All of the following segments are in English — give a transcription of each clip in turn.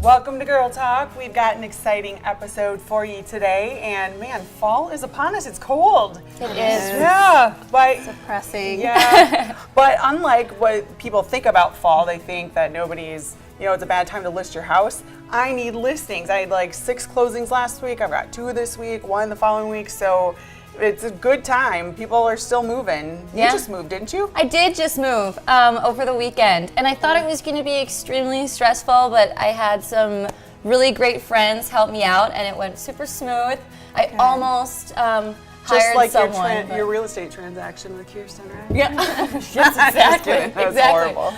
Welcome to Girl Talk. We've got an exciting episode for you today, and man, fall is upon us. It's cold. It is. Yeah, but it's depressing. Yeah, but unlike what people think about fall, they think that nobody's, it's a bad time to list your house. I need listings. I had like 6 closings last week. I've got 2 this week, 1 the following week. So it's a good time. People are still moving. You just moved, didn't you? I did just move over the weekend, and I thought it was going to be extremely stressful, but I had some really great friends help me out, and it went super smooth. I almost hired just like someone. your real estate transaction with Kirsten, right? Yeah, yes, exactly. That was horrible.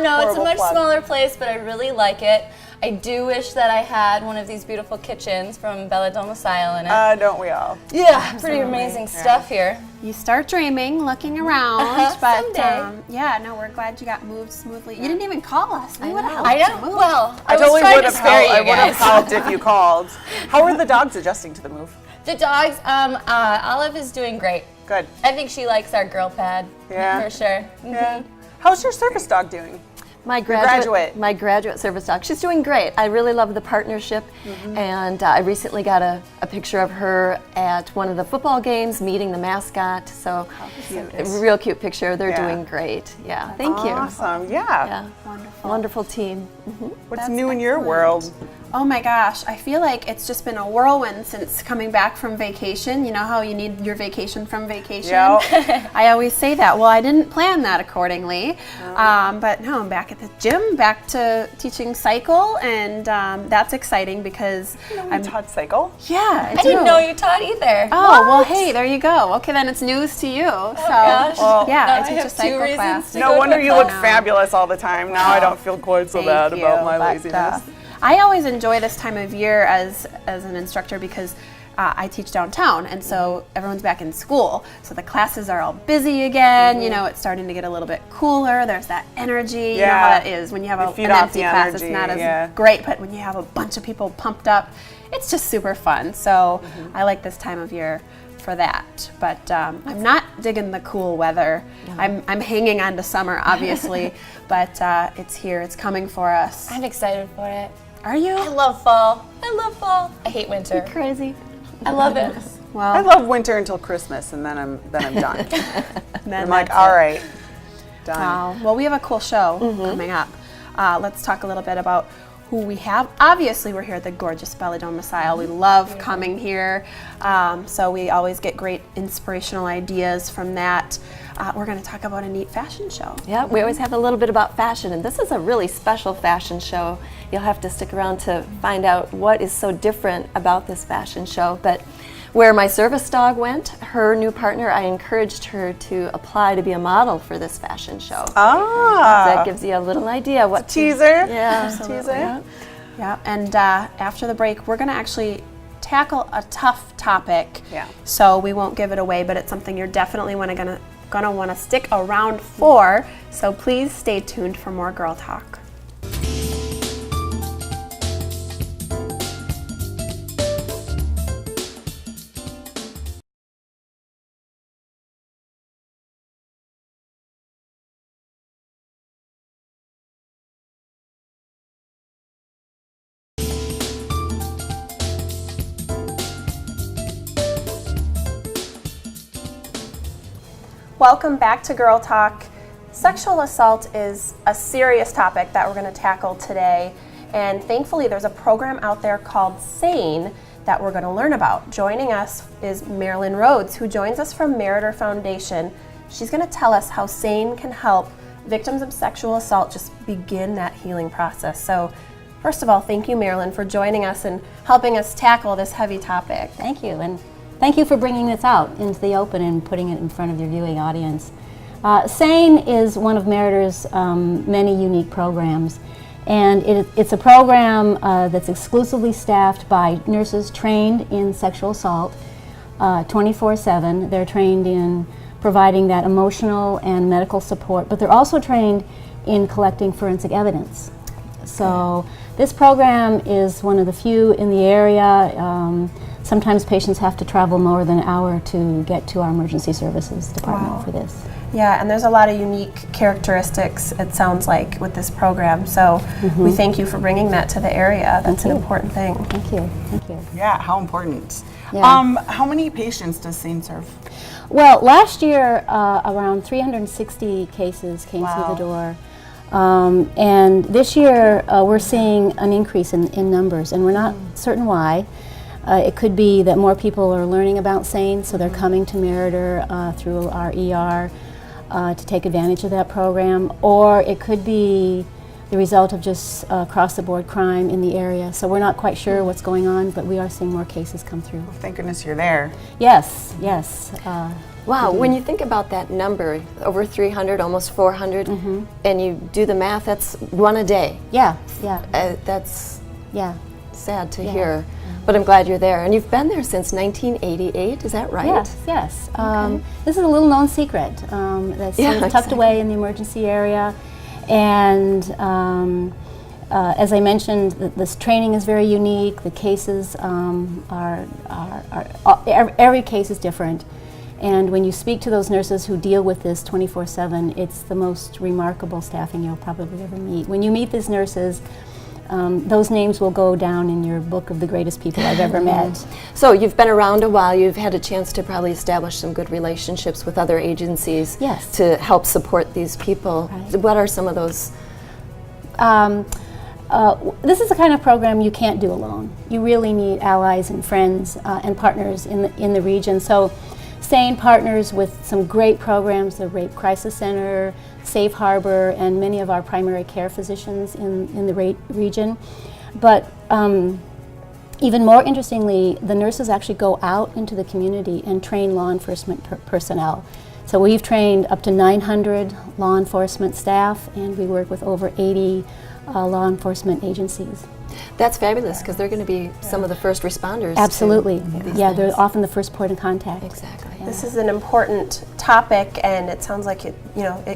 No, it's a Horrible much plug. smaller place, but I really like it. I do wish that I had one of these beautiful kitchens from Domicile in it. Don't we all? Yeah, pretty amazing stuff here. You start dreaming, looking around, but someday. we're glad you got moved smoothly. You didn't even call us. We would have I helped know. you move. Well, I totally was would trying have to spare helped. I you would have guys. helped if you called. How are the dogs adjusting to the move? The dogs, Olive is doing great. Good. I think she likes our girl pad. Yeah. For sure. Yeah. How's your service dog doing? My graduate service dog. She's doing great. I really love the partnership, and I recently got a picture of her at one of the football games meeting the mascot. So, a real cute picture. They're doing great. Yeah, thank you. Awesome. Yeah. Wonderful team. What's new in your world? Oh my gosh, I feel like it's just been a whirlwind since coming back from vacation. You know how you need your vacation from vacation? Yep. I always say that. Well, I didn't plan that accordingly. But no, I'm back at the gym, back to teaching cycle, and that's exciting because I'm taught cycle. Yeah, I didn't know you taught either. Oh, well, hey, there you go. Okay, then it's news to you. Gosh. Well, yeah, Now I teach a have 2 cycle reasons class. to No go to wonder a you look class. fabulous all the time. Now I don't feel quite so bad about my laziness. I always enjoy this time of year as an instructor because I teach downtown, and so everyone's back in school. So the classes are all busy again. It's starting to get a little bit cooler. There's that energy. You know how that is when you have an empty class. It's not as great, but when you have a bunch of people pumped up, it's just super fun. So I like this time of year for that, but I'm not digging the cool weather. I'm hanging on to summer, obviously, but it's here. It's coming for us. I'm excited for it. Are you? I love fall. I hate winter. You're crazy. I love it. Well, I love winter until Christmas, and then I'm done. I'm like, all right, done. Wow. Well, we have a cool show coming up. Let's talk a little bit about who we have. Obviously, we're here at the gorgeous Domicile. We love coming here, so we always get great inspirational ideas from that. We're going to talk about a neat fashion show. Yeah, we always have a little bit about fashion, and this is a really special fashion show. You'll have to stick around to find out what is so different about this fashion show. But where my service dog went, her new partner, I encouraged her to apply to be a model for this fashion show. That gives you a little idea what teaser. Yeah, teaser. Yeah, and after the break, we're going to actually tackle a tough topic. Yeah. So we won't give it away, but it's something you're definitely going to want to stick around for. So please stay tuned for more Girl Talk. Welcome back to Girl Talk. Sexual assault is a serious topic that we're going to tackle today, and thankfully there's a program out there called SANE that we're going to learn about. Joining us is Marilyn Rhodes, who joins us from Meritor Foundation. She's going to tell us how SANE can help victims of sexual assault just begin that healing process. So first of all, thank you, Marilyn, for joining us and helping us tackle this heavy topic. Thank you, and thank you for bringing this out into the open and putting it in front of your viewing audience. SANE is one of Meritor's many unique programs, and it's a program that's exclusively staffed by nurses trained in sexual assault 24/7. They're trained in providing that emotional and medical support, but they're also trained in collecting forensic evidence. So this program is one of the few in the area. Sometimes patients have to travel more than an hour to get to our emergency services department for this. Yeah, and there's a lot of unique characteristics, it sounds like, with this program. So we thank you for bringing that to the area. That's an important thing. Thank you. Thank you. Yeah, how important. Yeah. How many patients does SANE serve? Well, last year around 360 cases came Wow. through the door. And this year we're seeing an increase in numbers, and we're not certain why. It could be that more people are learning about SANE, so they're coming to Meritor through our ER to take advantage of that program, or it could be the result of just across-the-board crime in the area. So we're not quite sure what's going on, but we are seeing more cases come through. Thank goodness you're there. Yes, yes. Wow, when you think about that number, over 300, almost 400, and you do the math, that's one a day. Yeah, yeah, That's yeah. sad to hear, but I'm glad you're there. And you've been there since 1988, is that right? Yes, yes. This is a little known secret that's sort of tucked away in the emergency area. And as I mentioned, this training is very unique. The cases every case is different. And when you speak to those nurses who deal with this 24/7, it's the most remarkable staffing you'll probably ever meet. When you meet these nurses, those names will go down in your book of the greatest people I've ever met. So you've been around a while, you've had a chance to probably establish some good relationships with other agencies Yes. to help support these people. Right. What are some of those? This is the kind of program you can't do alone. You really need allies and friends and partners in the region. So SANE partners with some great programs, the Rape Crisis Center, Safe Harbor, and many of our primary care physicians in the region. But even more interestingly, the nurses actually go out into the community and train law enforcement personnel. So we've trained up to 900 law enforcement staff, and we work with over 80 law enforcement agencies. That's fabulous, because they're going to be some of the first responders. Absolutely. To Yeah, these they're things. often the first point of contact. Exactly. This is an important topic, and it sounds like it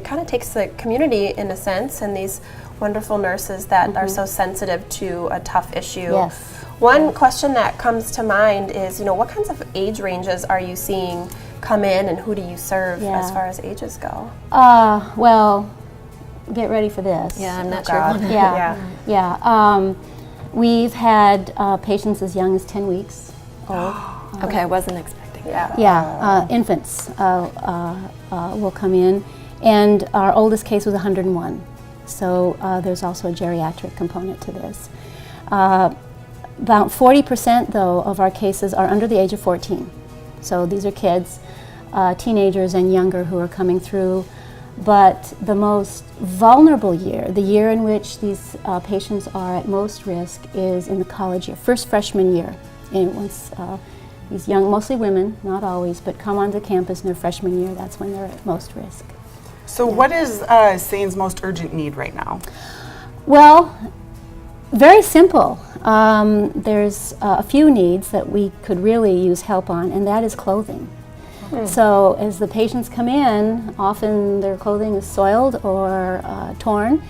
kind of takes the community in a sense, and these wonderful nurses that are so sensitive to a tough issue. Yes. One question that comes to mind is, what kinds of age ranges are you seeing come in, and who do you serve as far as ages go? Well, get ready for this. Yeah, I'm not God. sure. Yeah. We've had patients as young as 10 weeks old. Okay, I wasn't expecting that. Yeah, infants will come in, and our oldest case was 101. So there's also a geriatric component to this. About 40% though of our cases are under the age of 14. So these are kids, teenagers and younger who are coming through. But the most vulnerable year, the year in which these patients are at most risk, is in the college year, first freshman year. And once these young, mostly women, not always, but come onto campus in their freshman year, that's when they're at most risk. So what is SANE's most urgent need right now? Well, very simple. There's a few needs that we could really use help on, and that is clothing. So as the patients come in, often their clothing is soiled or torn,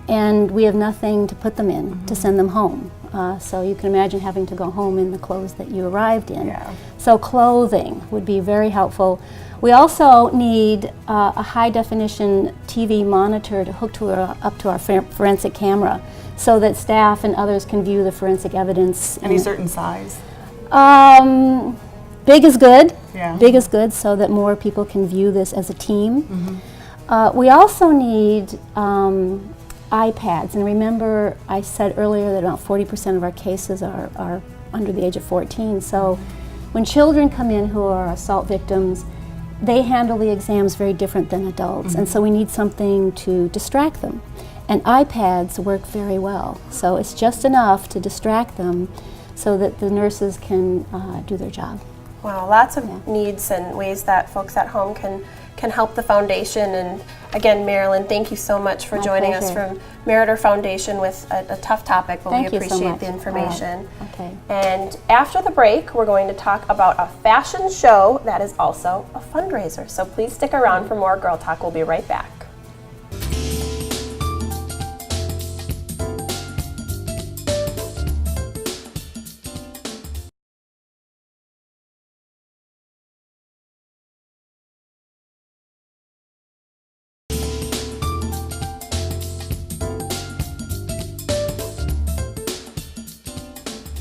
and we have nothing to put them in to send them home. So you can imagine having to go home in the clothes that you arrived in. Yeah. So clothing would be very helpful. We also need a high-definition TV monitor to hook up to our forensic camera, so that staff and others can view the forensic evidence. Any certain size? Big is good. Yeah. Big is good, so that more people can view this as a team. We also need iPads, and remember I said earlier that about 40% of our cases are under the age of 14. So when children come in who are assault victims, they handle the exams very different than adults, and so we need something to distract them. And iPads work very well, so it's just enough to distract them so that the nurses can do their job. Wow, lots of needs and ways that folks at home can help the foundation. And again, Marilyn, thank you so much for My joining us pleasure. from Meritor Foundation with a tough topic, but Thank we you so appreciate much. the information. All right. Okay. And after the break, we're going to talk about a fashion show that is also a fundraiser. So please stick around for more Girl Talk. We'll be right back.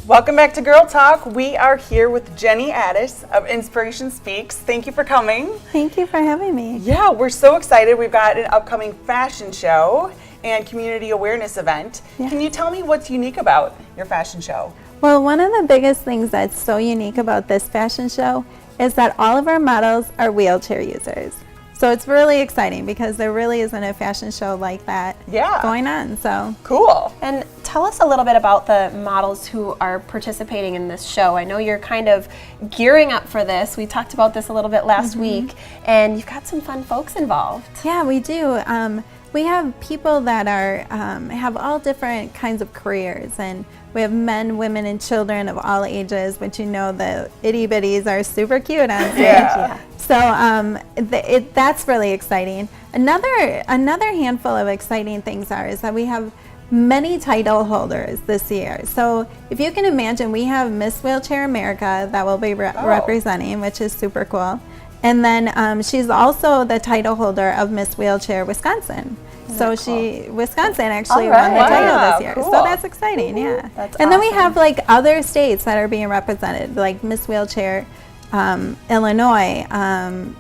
Welcome back to Girl Talk. We are here with Jenny Addis of Inspiration Speaks. Thank you for coming. Thank you for having me. Yeah, we're so excited. We've got an upcoming fashion show and community awareness event. Yeah. Can you tell me what's unique about your fashion show? Well, one of the biggest things that's so unique about this fashion show is that all of our models are wheelchair users. So it's really exciting because there really isn't a fashion show like that going on. So cool. And tell us a little bit about the models who are participating in this show. I know you're kind of gearing up for this. We talked about this a little bit last week, and you've got some fun folks involved. Yeah, we do. We have people that are have all different kinds of careers, and we have men, women, and children of all ages, which you know the itty bitties are super cute on stage. Yeah. So that's really exciting. Another handful of exciting things is that we have many title holders this year. So if you can imagine, we have Miss Wheelchair America that will be representing, which is super cool. And then she's also the title holder of Miss Wheelchair Wisconsin. So Wisconsin actually won the title this year. Cool. So that's exciting, yeah. That's and then we awesome. have like other states that are being represented, like Miss Wheelchair Illinois,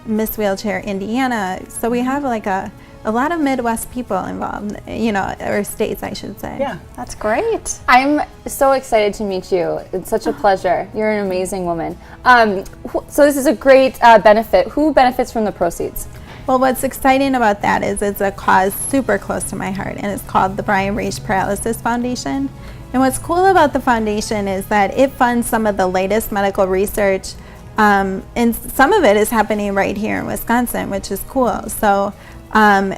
Miss Wheelchair Indiana. So we have like a lot of Midwest people involved, or states, I should say. Yeah. That's great. I'm so excited to meet you. It's such a pleasure. You're an amazing woman. So this is a great benefit. Who benefits from the proceeds? Well, what's exciting about that is it's a cause super close to my heart, and it's called the Brian Reich Paralysis Foundation. And what's cool about the foundation is that it funds some of the latest medical research, and some of it is happening right here in Wisconsin, which is cool. So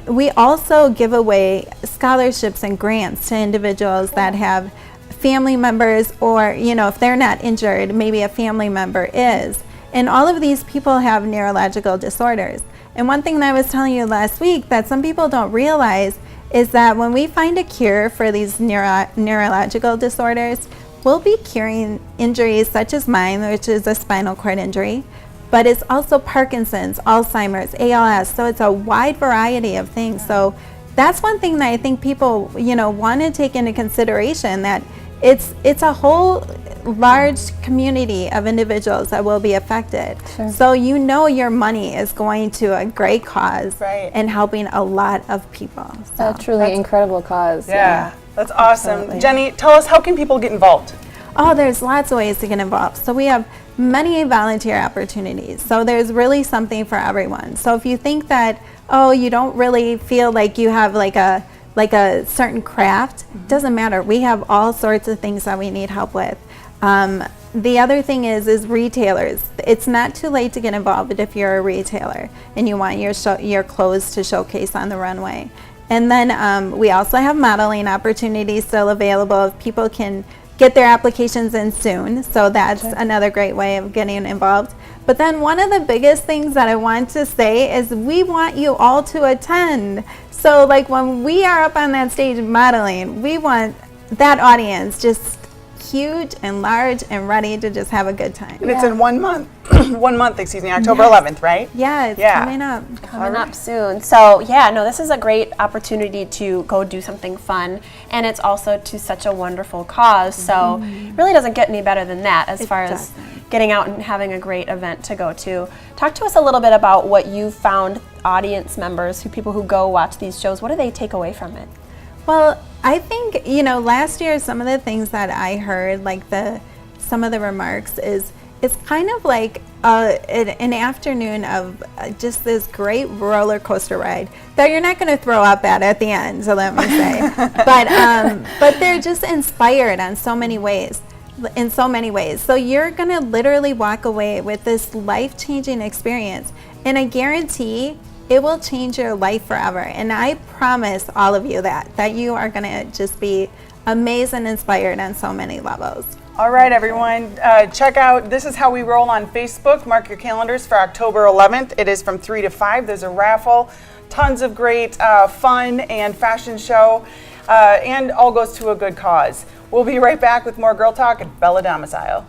we also give away scholarships and grants to individuals that have family members, or if they're not injured, maybe a family member is. And all of these people have neurological disorders. And one thing that I was telling you last week that some people don't realize is that when we find a cure for these neurological disorders, we'll be curing injuries such as mine, which is a spinal cord injury, but it's also Parkinson's, Alzheimer's, ALS, so it's a wide variety of things. So that's one thing that I think people, want to take into consideration, that it's a whole large community of individuals that will be affected. Sure. So your money is going to a great cause and helping a lot of people. So A truly incredible cause. Yeah. That's awesome. Absolutely. Jenny, tell us, how can people get involved? Oh, there's lots of ways to get involved. So we have many volunteer opportunities. So there's really something for everyone. So if you think that, you don't really feel like you have like a certain craft, doesn't matter. We have all sorts of things that we need help with. The other thing is retailers. It's not too late to get involved if you're a retailer and you want your clothes to showcase on the runway. And then we also have modeling opportunities still available if people can get their applications in soon. So that's another great way of getting involved. But then one of the biggest things that I want to say is we want you all to attend. So like when we are up on that stage modeling, we want that audience just huge and large and ready to just have a good time. And it's in 1 month. 1 month, October 11th, right? Yeah, it's coming up. Coming up soon. So this is a great opportunity to go do something fun, and it's also to such a wonderful cause. So it really doesn't get any better than that as far as getting out and having a great event to go to. Talk to us a little bit about what you found audience members, people who go watch these shows, what do they take away from it? Well, I think, last year some of the things that I heard, like some of the remarks is, it's kind of like an afternoon of just this great roller coaster ride that you're not going to throw up at the end, so let me say. But they're just inspired in so many ways. So you're going to literally walk away with this life-changing experience, and I guarantee it will change your life forever. And I promise all of you that you are going to just be amazed and inspired on so many levels. All right, everyone, check out This Is How We Roll on Facebook. Mark your calendars for October 11th. It is from 3 to 5. There's a raffle, tons of great fun and fashion show, and all goes to a good cause. We'll be right back with more Girl Talk at Bella Domicile.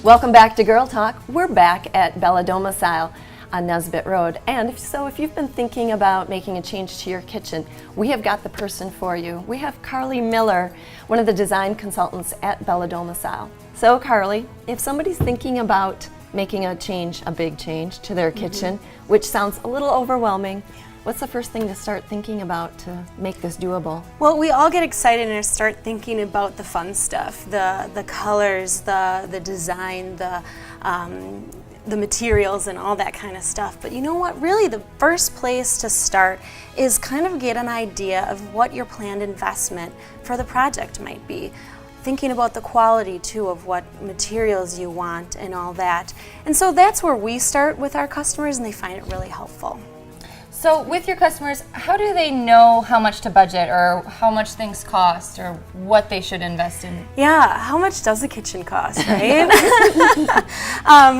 Welcome back to Girl Talk. We're back at Bella Domicile on Nesbitt Road. And if you've been thinking about making a change to your kitchen, we have got the person for you. We have Carly Miller, one of the design consultants at Bella Domicile. So Carly, if somebody's thinking about making a change, a big change to their kitchen, which sounds a little overwhelming, what's the first thing to start thinking about to make this doable? Well, we all get excited and start thinking about the fun stuff, the colors, the design, the materials and all that kind of stuff. But you know what? Really the first place to start is kind of get an idea of what your planned investment for the project might be. Thinking about the quality too of what materials you want and all that. And so that's where we start with our customers, and they find it really helpful. So with your customers, how do they know how much to budget or how much things cost or what they should invest in? Yeah, how much does the kitchen cost, right?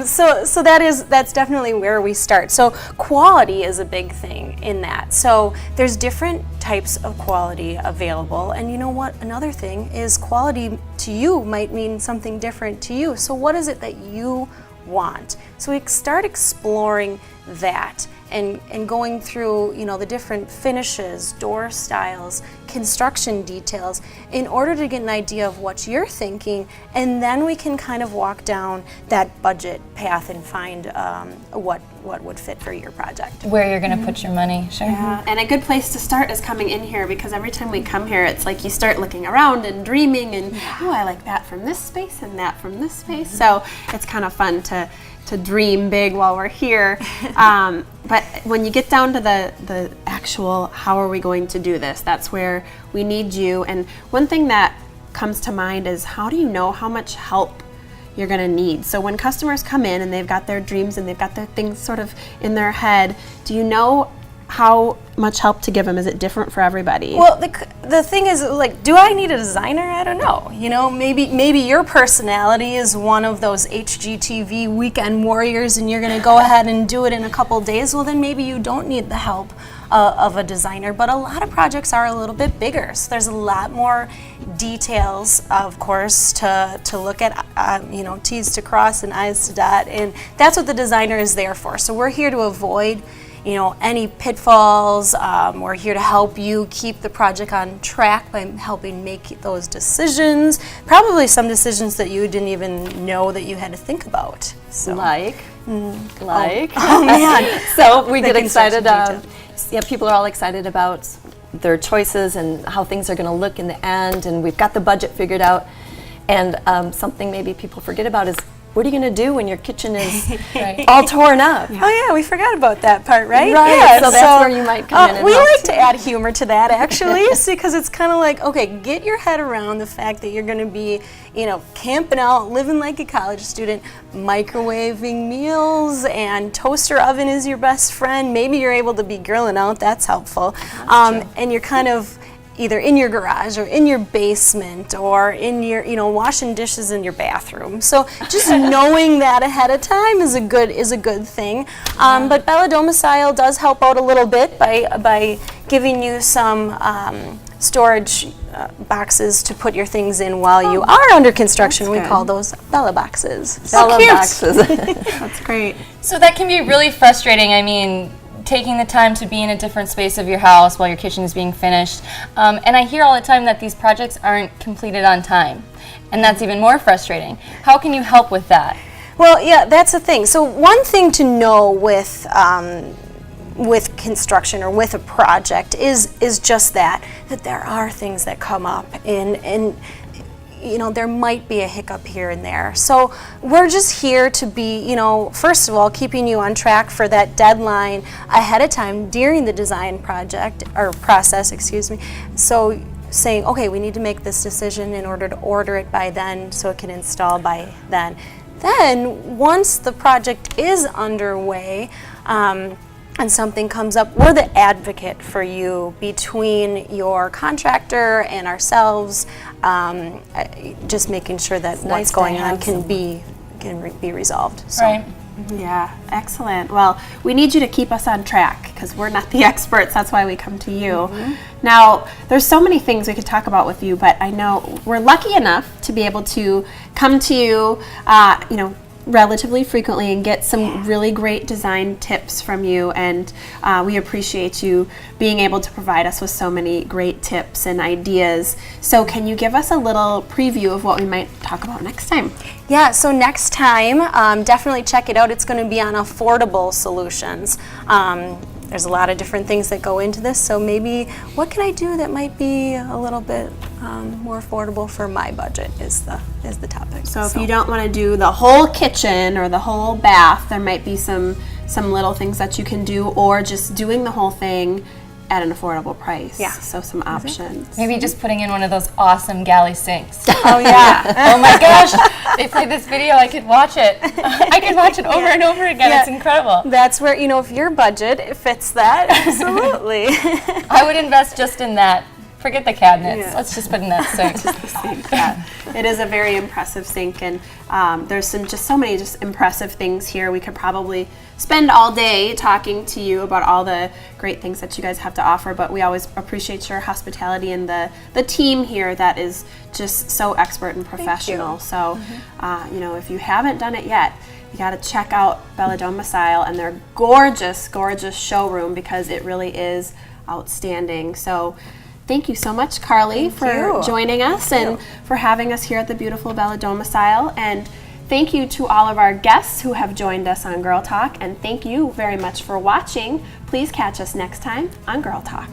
So that's definitely where we start. So quality is a big thing in that. So there's different types of quality available, and you know what? Another thing is quality to you might mean something different to you. So what is it that you want? So we start exploring that. And going through, the different finishes, door styles, construction details, in order to get an idea of what you're thinking, and then we can kind of walk down that budget path and find what would fit for your project. Where you're going to put your money, sure. Yeah, and a good place to start is coming in here, because every time we come here, it's like you start looking around and dreaming, and oh, I like that from this space and that from this space. So it's kind of fun to dream big while we're here. But when you get down to the actual, how are we going to do this? That's where we need you. And one thing that comes to mind is, how do you know how much help you're going to need? So when customers come in and they've got their dreams and they've got their things sort of in their head, do you know how much help to give them? Is it different for everybody? Well, the thing is, like, do I need a designer? I don't know. Maybe your personality is one of those HGTV weekend warriors, and you're going to go ahead and do it in a couple days. Well, then maybe you don't need the help of a designer. But a lot of projects are a little bit bigger, so there's a lot more details, of course, to look at. T's to cross and I's to dot, and that's what the designer is there for. So we're here to avoid any pitfalls. We're here to help you keep the project on track by helping make those decisions. Probably some decisions that you didn't even know that you had to think about. So. Like? Oh man. So we get excited. People are all excited about their choices and how things are going to look in the end, and we've got the budget figured out. And something maybe people forget about is, what are you going to do when your kitchen is all torn up? Oh yeah, we forgot about that part, right? Right, yeah, so that's where you might come in and we help. like to add humor to that, actually, because it's kind of like, okay, get your head around the fact that you're going to be, camping out, living like a college student, microwaving meals, and toaster oven is your best friend. Maybe you're able to be grilling out, that's helpful. And you're kind of either in your garage or in your basement or in your, washing dishes in your bathroom. So just knowing that ahead of time is a good thing. But Bella Domicile does help out a little bit by giving you some storage boxes to put your things in while you are under construction. We call those Bella boxes. Bella boxes. That's great. So that can be really frustrating. I mean, taking the time to be in a different space of your house while your kitchen is being finished. And I hear all the time that these projects aren't completed on time. And that's even more frustrating. How can you help with that? Well, yeah, that's the thing. So one thing to know with construction or with a project is just that there are things that come up, and there might be a hiccup here and there. So we're just here to be, first of all, keeping you on track for that deadline ahead of time during the design process, So saying, okay, we need to make this decision in order to order it by then so it can install by then. Then, once the project is underway, and something comes up, we're the advocate for you between your contractor and ourselves, just making sure that what's going on can be resolved. So. Right. Yeah, excellent. Well, we need you to keep us on track because we're not the experts. That's why we come to you. Now, there's so many things we could talk about with you, but I know we're lucky enough to be able to come to you, relatively frequently and get some really great design tips from you, and we appreciate you being able to provide us with so many great tips and ideas. So can you give us a little preview of what we might talk about next time? Yeah, so next time, definitely check it out. It's going to be on affordable solutions. There's a lot of different things that go into this, so maybe what can I do that might be a little bit more affordable for my budget is the topic. So if you don't want to do the whole kitchen or the whole bath, there might be some little things that you can do, or just doing the whole thing at an affordable price. Yeah. So some options. Maybe just putting in one of those awesome galley sinks. Oh yeah. Oh my gosh, they played this video, I could watch it. I could watch it over and over again, Yeah. it's incredible. That's where, if your budget fits that, absolutely. I would invest just in that. Forget the cabinets, Yeah. let's just put in that sink. Yeah. It is a very impressive sink, and there's so many impressive things here. We could probably spend all day talking to you about all the great things that you guys have to offer, but we always appreciate your hospitality and the team here that is just so expert and professional. So, if you haven't done it yet, you got to check out Bella Domicile and their gorgeous, gorgeous showroom, because it really is outstanding. So thank you so much, Carly, for joining us and for having us here at the beautiful Bella Domicile. And thank you to all of our guests who have joined us on Girl Talk. And thank you very much for watching. Please catch us next time on Girl Talk.